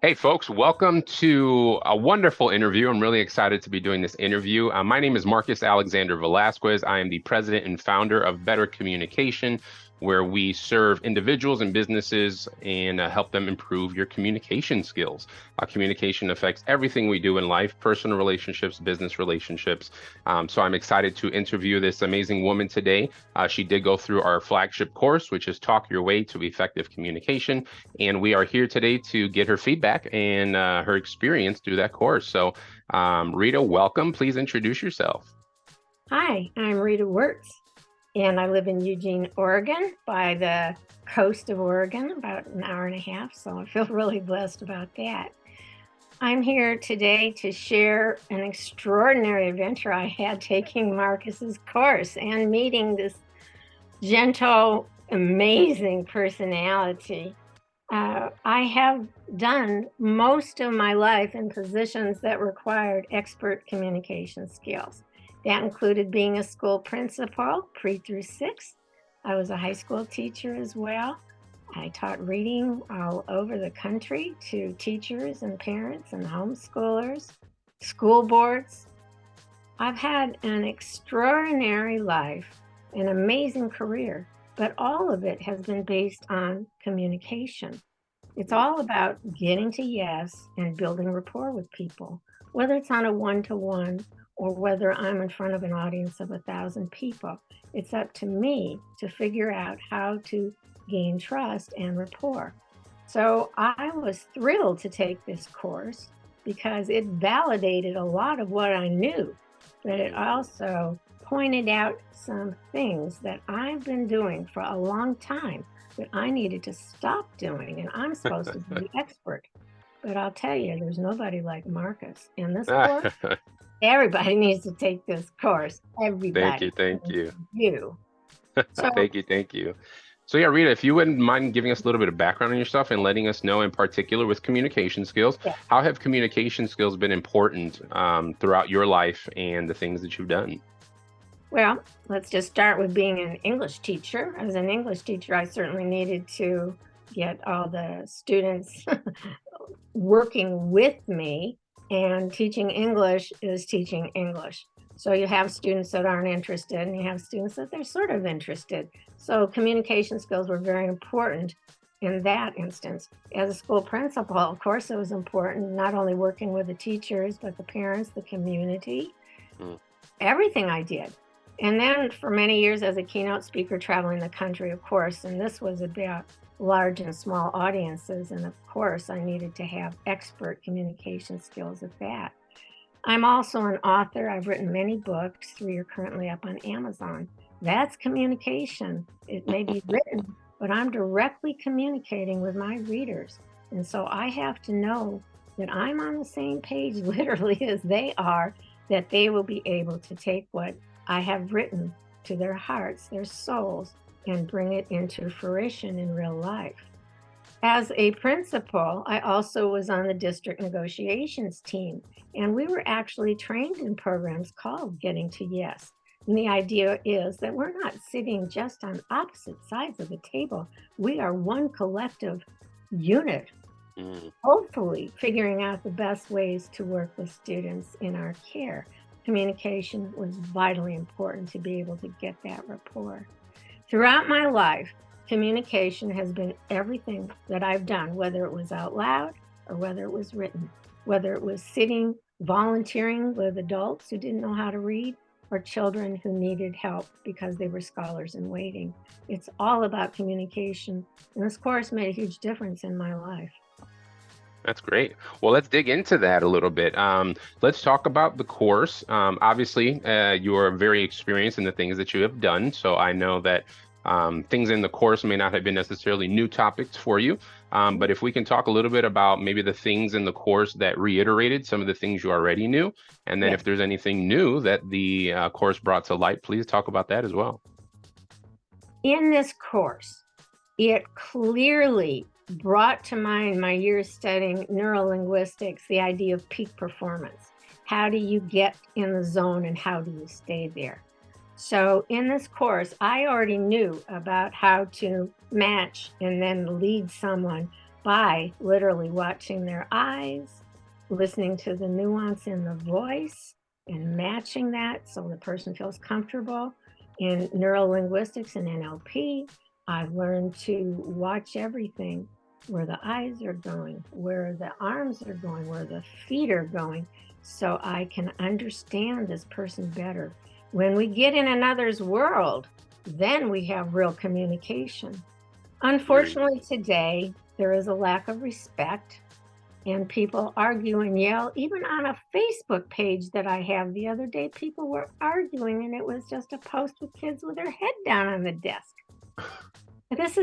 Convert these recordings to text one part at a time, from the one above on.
Hey, folks, welcome to a wonderful interview. I'm really excited to be doing this interview. My name is Marcus Alexander Velasquez. I am the president and founder of Better Communication, where we serve individuals and businesses and help them improve your communication skills. Communication affects everything we do in life, personal relationships, business relationships. So I'm excited to interview this amazing woman today. She did go through our flagship course, which is Talk Your Way to Effective Communication. And we are here today to get her feedback and her experience through that course. So, Rita, welcome. Please introduce yourself. Hi, I'm Rita Wirtz, and I live in Eugene, Oregon, by the coast of Oregon, about an hour and a half. So I feel really blessed about that. I'm here today to share an extraordinary adventure I had taking Marcus's course and meeting this gentle, amazing personality. I have done most of my life in positions that required expert communication skills. That included being a school principal, pre through sixth. I was a high school teacher as well. I taught reading all over the country to teachers and parents and homeschoolers, school boards. I've had an extraordinary life, an amazing career, but all of it has been based on communication. It's all about getting to yes and building rapport with people, whether it's on a one-to-one or whether I'm in front of an audience of 1,000 people. It's up to me to figure out how to gain trust and rapport. So I was thrilled to take this course because it validated a lot of what I knew, but it also pointed out some things that I've been doing for a long time that I needed to stop doing, and I'm supposed to be the expert. But I'll tell you, there's nobody like Marcus in this course. Everybody needs to take this course. Thank you, Everybody. thank you. You. So, Thank you. So yeah, Rita, if you wouldn't mind giving us a little bit of background on yourself and letting us know in particular with communication skills, yeah. how have communication skills been important throughout your life and the things that you've done? Well, let's just start with being an English teacher. As an English teacher, I certainly needed to get all the students working with me, and teaching English is teaching English. So you have students that aren't interested and you have students that they're sort of interested. So communication skills were very important in that instance. As a school principal, of course, it was important, not only working with the teachers, but the parents, the community, everything I did. And then for many years as a keynote speaker traveling the country, of course, and this was about large and small audiences. And of course, I needed to have expert communication skills at that. I'm also an author. I've written many books. 3 are currently up on Amazon. That's communication. It may be written, but I'm directly communicating with my readers. And so I have to know that I'm on the same page literally as they are, that they will be able to take what I have written to their hearts, their souls, and bring it into fruition in real life. As a principal, I also was on the district negotiations team, and we were actually trained in programs called Getting to Yes. And the idea is that we're not sitting just on opposite sides of the table. We are one collective unit, hopefully figuring out the best ways to work with students in our care. Communication was vitally important to be able to get that rapport. Throughout my life, communication has been everything that I've done, whether it was out loud or whether it was written, whether it was sitting, volunteering with adults who didn't know how to read, or children who needed help because they were scholars in waiting. It's all about communication, and this course made a huge difference in my life. That's great. Well, let's dig into that a little bit. Let's talk about the course. Obviously, you are very experienced in the things that you have done. So I know that things in the course may not have been necessarily new topics for you. But if we can talk a little bit about maybe the things in the course that reiterated some of the things you already knew. And then Yes. if there's anything new that the course brought to light, please talk about that as well. In this course, it clearly brought to mind my years studying neurolinguistics, the idea of peak performance. How do you get in the zone and how do you stay there? So in this course, I already knew about how to match and then lead someone by literally watching their eyes, listening to the nuance in the voice, and matching that so the person feels comfortable. In neurolinguistics and NLP, I've learned to watch everything, where the eyes are going, where the arms are going, where the feet are going, so I can understand this person better. When we get in another's world, then we have real communication. Unfortunately, today, there is a lack of respect, and people argue and yell. Even on a Facebook page that I have the other day, people were arguing, and it was just a post with kids with their head down on the desk. This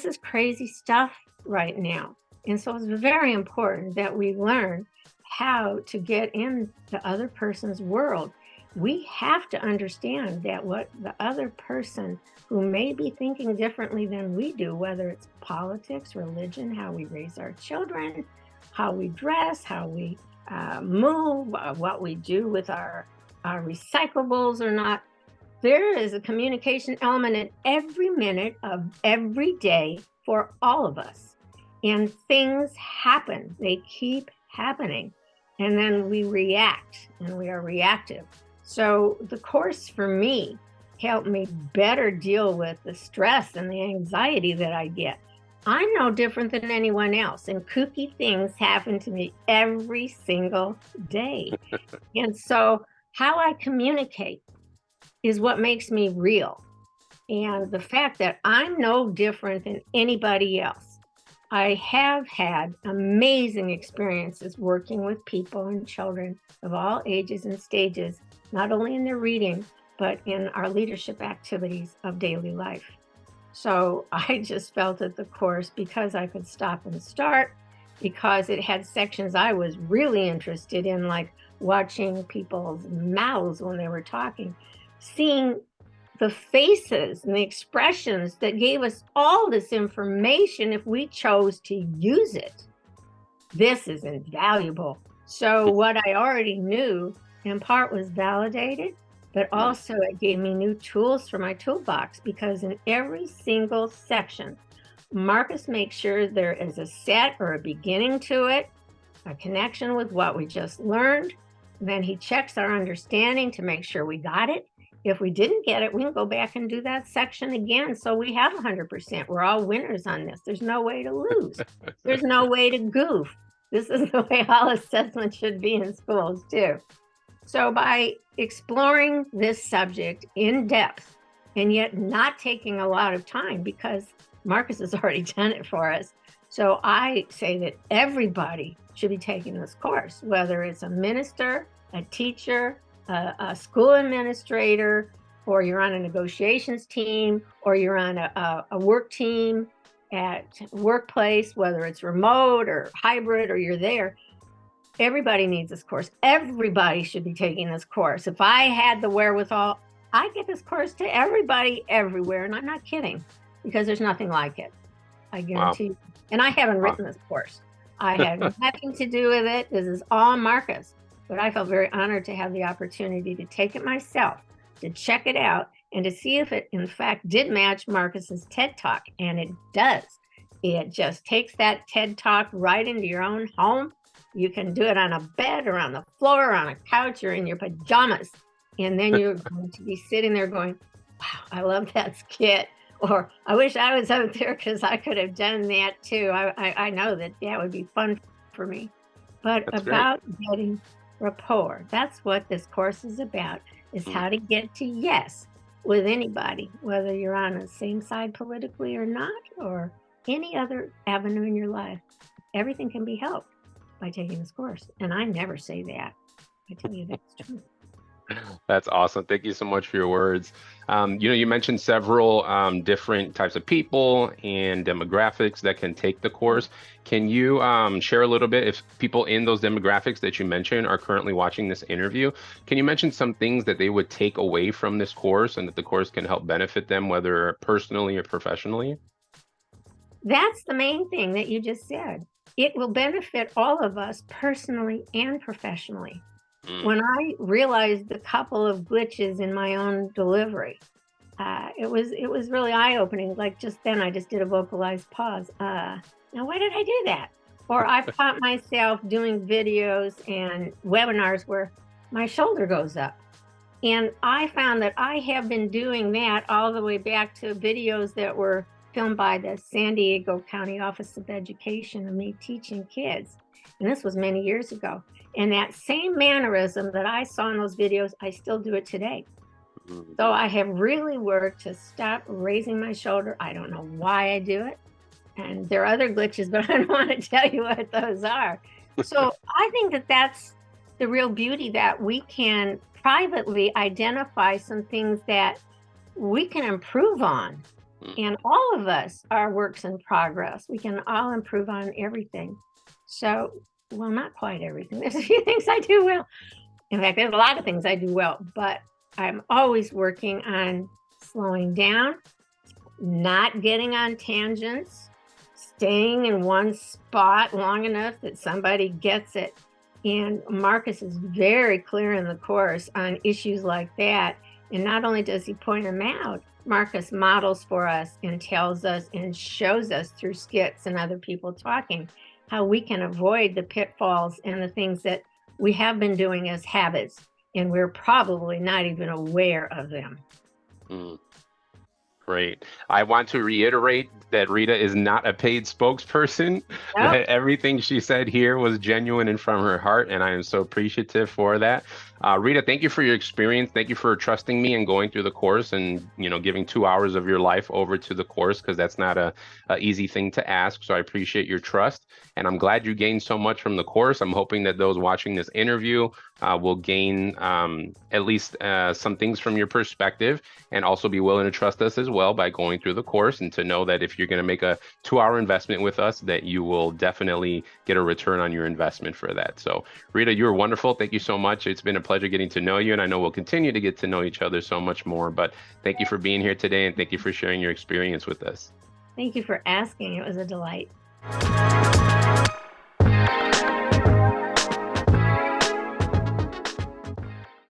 is crazy stuff right now. And so it's very important that we learn how to get in the other person's world. We have to understand that what the other person who may be thinking differently than we do, whether it's politics, religion, how we raise our children, how we dress, how we move, what we do with our recyclables or not, there is a communication element in every minute of every day for all of us. And things happen, they keep happening. And then we react, and we are reactive. So the course for me helped me better deal with the stress and the anxiety that I get. I'm no different than anyone else, and kooky things happen to me every single day. And so how I communicate is what makes me real. And the fact that I'm no different than anybody else. I have had amazing experiences working with people and children of all ages and stages, not only in their reading, but in our leadership activities of daily life. So I just felt that the course, because I could stop and start, because it had sections I was really interested in, like watching people's mouths when they were talking, seeing the faces and the expressions that gave us all this information if we chose to use it. This is invaluable. So what I already knew in part was validated, but also it gave me new tools for my toolbox, because in every single section, Marcus makes sure there is a set or a beginning to it, a connection with what we just learned. Then he checks our understanding to make sure we got it. If we didn't get it, we can go back and do that section again. So we have 100%. We're all winners on this. There's no way to lose. There's no way to goof. This is the way all assessment should be in schools too. So by exploring this subject in depth, and yet not taking a lot of time, because Marcus has already done it for us. So I say that everybody should be taking this course, whether it's a minister, a teacher, a school administrator, or you're on a negotiations team, or you're on a work team at workplace, whether it's remote or hybrid, or you're there. Everybody needs this course. Everybody should be taking this course. If I had the wherewithal, I'd get this course to everybody everywhere. And I'm not kidding, because there's nothing like it. I guarantee you. And I haven't written this course. I had nothing to do with it. This is all Marcus. But I felt very honored to have the opportunity to take it myself, to check it out, and to see if it, in fact, did match Marcus's TED Talk. And it does. It just takes that TED Talk right into your own home. You can do it on a bed or on the floor or on a couch or in your pajamas. And then you're going to be sitting there going, wow, I love that skit. Or I wish I was out there because I could have done that too. I know that would be fun for me. But that's about getting rapport. That's what this course is about, is how to get to yes with anybody, whether you're on the same side politically or not, or any other avenue in your life. Everything can be helped by taking this course. And I never say that. I tell you that's true. That's awesome. Thank you so much for your words. You mentioned several different types of people and demographics that can take the course. Can you share a little bit, if people in those demographics that you mentioned are currently watching this interview, can you mention some things that they would take away from this course and that the course can help benefit them, whether personally or professionally? That's the main thing that you just said. It will benefit all of us personally and professionally. When I realized the couple of glitches in my own delivery, it was really eye-opening. Like just then I just did a vocalized pause. Now why did I do that? Or I caught myself doing videos and webinars where my shoulder goes up. And I found that I have been doing that all the way back to videos that were filmed by the San Diego County Office of Education of me teaching kids. And this was many years ago. And that same mannerism that I saw in those videos, I still do it today. So I have really worked to stop raising my shoulder. I don't know why I do it. And there are other glitches, but I don't want to tell you what those are. So I think that that's the real beauty, that we can privately identify some things that we can improve on. And all of us are works in progress. We can all improve on everything. So, well, not quite everything. There's a few things I do well. In fact, there's a lot of things I do well, but I'm always working on slowing down, not getting on tangents, staying in one spot long enough that somebody gets it. And Marcus is very clear in the course on issues like that. And not only does he point them out, Marcus models for us and tells us and shows us through skits and other people talking how we can avoid the pitfalls and the things that we have been doing as habits, and we're probably not even aware of them. Great. I want to reiterate that Rita is not a paid spokesperson. That everything she said here was genuine and from her heart, and I am so appreciative for that. Rita, thank you for your experience. Thank you for trusting me and going through the course and, you know, giving 2 hours of your life over to the course, because that's not a easy thing to ask. So I appreciate your trust, and I'm glad you gained so much from the course. I'm hoping that those watching this interview will gain at least some things from your perspective, and also be willing to trust us as well by going through the course, and to know that if you're going to make a 2-hour investment with us, that you will definitely get a return on your investment for that. So Rita, you were wonderful. Thank you so much. It's been a pleasure getting to know you, and I know we'll continue to get to know each other so much more, but thank you for being here today, and thank you for sharing your experience with us. Thank you for asking. It was a delight.